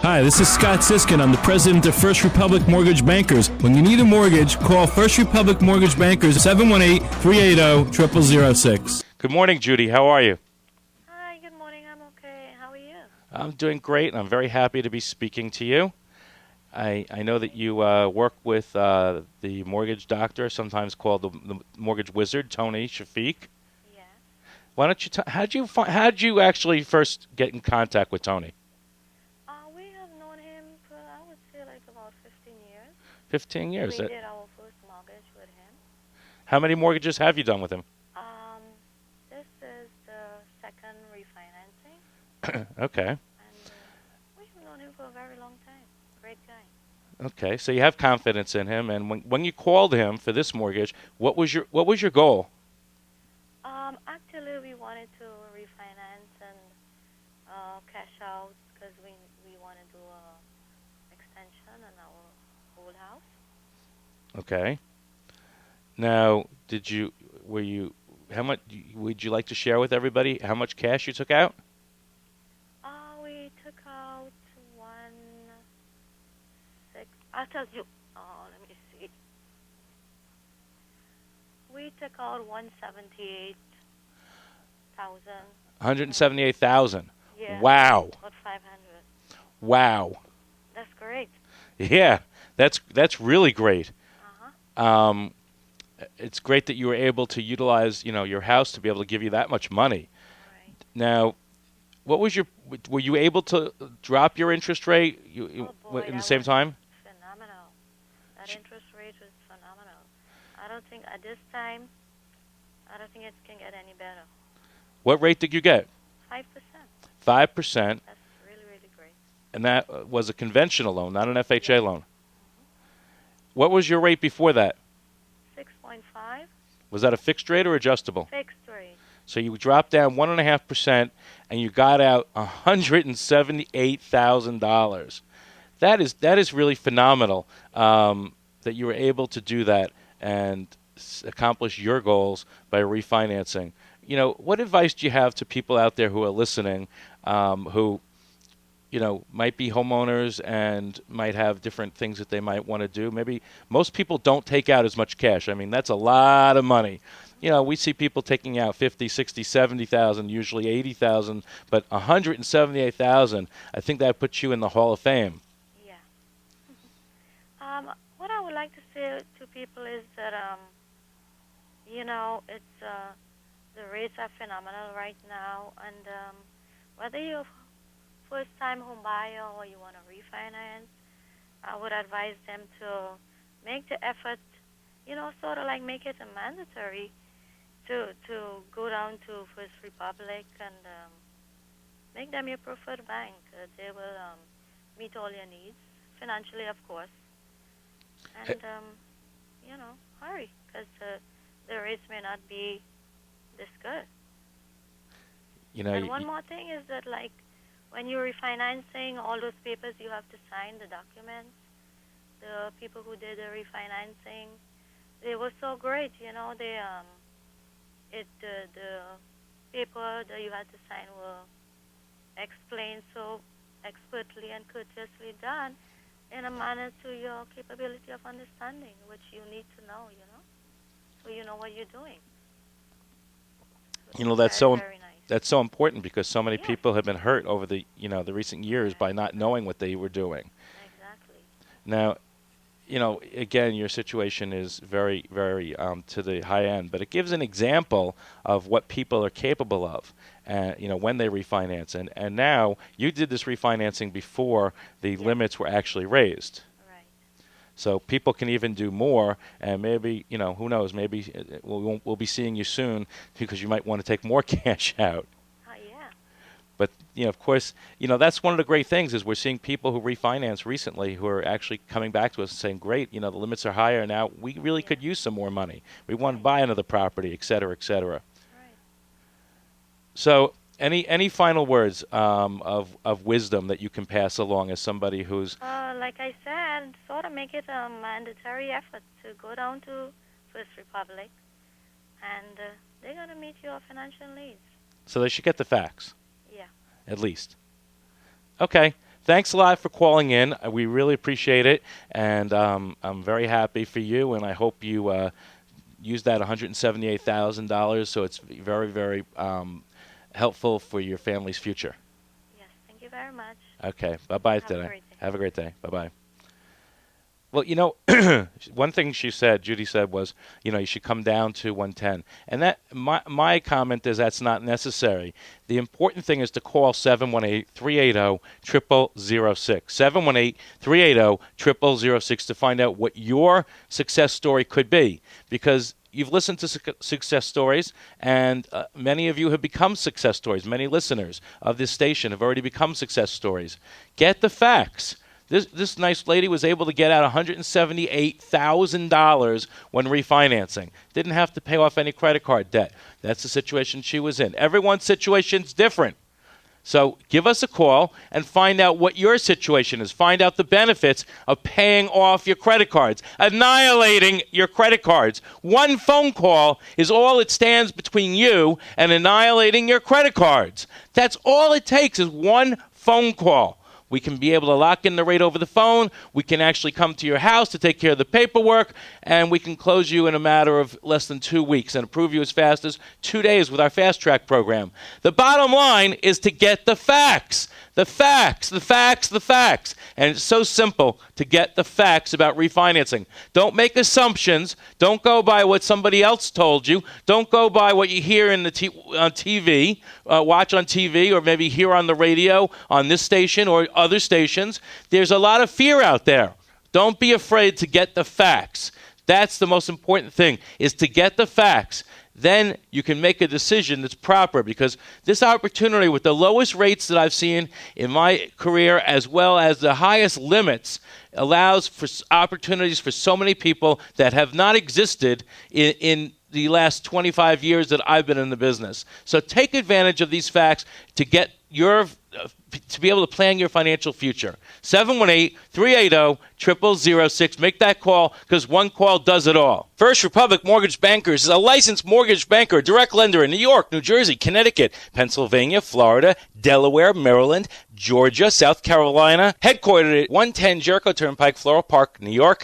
Hi, this is Scott Siskin. I'm the president of First Republic Mortgage Bankers. When you need a mortgage, call First Republic Mortgage Bankers 718-380-0006. Good morning, Judy. How are you? Hi, good morning. I'm okay. How are you? I'm doing great, and I'm very happy to be speaking to you. I know that you work with the mortgage doctor, sometimes called the mortgage wizard, Tony Shafiq. Yeah. Why don't you? How'd you actually first get in contact with Tony? We have known him for, I would say, like about 15 years. 15 years. We did our first mortgage with him. How many mortgages have you done with him? This is the second refinancing. Okay. And we've known him for a very long time. Great guy. Okay. So you have confidence in him, and when you called him for this mortgage, what was your goal? Actually, we wanted to refinance and cash out because we want to do a extension on our old house. Okay. Now, how much would you like to share with everybody how much cash you took out? We took out I'll tell you. Let me see. We took out 178,000. 178,000. Yeah. Wow. About 500. Wow. That's great. Yeah, that's really great. Uh-huh. It's great that you were able to utilize, your house to be able to give you that much money. Right. Now, were you able to drop your interest rate Oh boy, in the that same was time? phenomenal. That interest rate was phenomenal. I don't think at this time, I don't think it can get any better. What rate did you get? 5%. 5%, That's really, really great. and that was a conventional loan, not an FHA loan. Mm-hmm. What was your rate before that? 6.5. Was that a fixed rate or adjustable? Fixed rate. So you dropped down 1.5%, and you got out $178,000. That is really phenomenal that you were able to do that and accomplish your goals by refinancing. What advice do you have to people out there who are listening, who might be homeowners and might have different things that they might want to do? Maybe most people don't take out as much cash. I mean, that's a lot of money. We see people taking out 50, 60, 70,000, usually 80,000, but 178,000. I think that puts you in the Hall of Fame. Yeah. What I would like to say to people is that, it's the rates are phenomenal right now, and whether you're a first-time home buyer or you want to refinance, I would advise them to make the effort, sort of like make it a mandatory to go down to First Republic and make them your preferred bank. They will meet all your needs, financially, of course. And, hurry, because the rates may not be this good. And one more thing is that, like, when you're refinancing, all those papers you have to sign, the documents, the people who did the refinancing, they were so great, the paper that you had to sign were explained so expertly and courteously done in a manner to your capability of understanding, which you need to know, so you know what you're doing. That's very, so very nice. that's so important because so many Yes. people have been hurt over the the recent years by not knowing what they were doing. Exactly. Now, again, your situation is very, very to the high end, but it gives an example of what people are capable of, when they refinance. And now you did this refinancing before the limits were actually raised. Right. So people can even do more, and maybe, who knows, maybe we'll be seeing you soon because you might want to take more cash out. Yeah. But, of course, that's one of the great things is we're seeing people who refinance recently who are actually coming back to us and saying, great, the limits are higher now. We really could use some more money. We want to buy another property, et cetera, et cetera. Right. So any final words of wisdom that you can pass along as somebody who's... Like I said, sort of make it a mandatory effort to go down to First Republic, and they're going to meet your financial needs. So they should get the facts. Yeah. At least. Okay. thanks a lot for calling in. We really appreciate it, and I'm very happy for you, and I hope you use that $178,000 so it's very, very helpful for your family's future. Yes, thank you very much. Okay, bye-bye Have a today. great day. Have a great day. Bye-bye. Well, one thing Judy said was, you should come down to 110. And that my comment is that's not necessary. The important thing is to call 718-380-0006. 718-380-0006 to find out what your success story could be. Because you've listened to success stories, and many of you have become success stories. Many listeners of this station have already become success stories. Get the facts. This nice lady was able to get out $178,000 when refinancing. Didn't have to pay off any credit card debt. That's the situation she was in. Everyone's situation's different. So give us a call and find out what your situation is. Find out the benefits of paying off your credit cards, annihilating your credit cards. One phone call is all it stands between you and annihilating your credit cards. That's all it takes is one phone call. We can be able to lock in the rate over the phone. We can actually come to your house to take care of the paperwork, and we can close you in a matter of less than 2 weeks and approve you as fast as 2 days with our fast track program. The bottom line is to get the facts. The facts, the facts, the facts. And it's so simple to get the facts about refinancing. Don't make assumptions. Don't go by what somebody else told you. Don't go by what you hear on TV, watch on TV, or maybe hear on the radio on this station or other stations. There's a lot of fear out there. Don't be afraid to get the facts. That's the most important thing, is to get the facts. Then you can make a decision that's proper, because this opportunity with the lowest rates that I've seen in my career as well as the highest limits allows for opportunities for so many people that have not existed in the last 25 years that I've been in the business. So take advantage of these facts to get to be able to plan your financial future. 718-380-0006. Make that call, because one call does it all. First Republic Mortgage Bankers is a licensed mortgage banker, direct lender in New York, New Jersey, Connecticut, Pennsylvania, Florida, Delaware, Maryland, Georgia, South Carolina, headquartered at 110 Jericho Turnpike, Floral Park, New York.